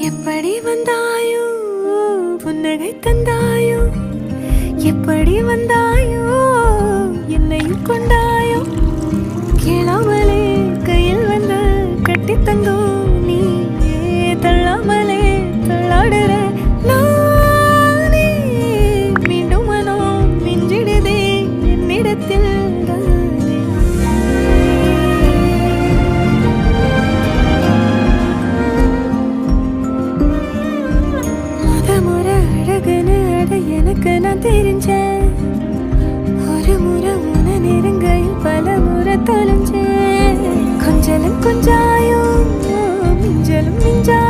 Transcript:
எப்படி வந்தாயோ புன்னகை தந்தாயோ எப்படி வந்தாயோ என்னையும் கொண்டாயோ கேளாமலே கையில் வந்து கட்டி தந்தோ நீ தள்ளாமலே தள்ளாடுற நானே மீண்டும் மனோ மிஞ்சிடுதே என்னிடத்தில் எனக்கு நான் தெரிஞ்சேன் ஒரு முறை உன நெருங்கையில் பல முறை தொலைஞ்சேன் கொஞ்சலும் கொஞ்சாயும் மிஞ்சலும் மிஞ்சா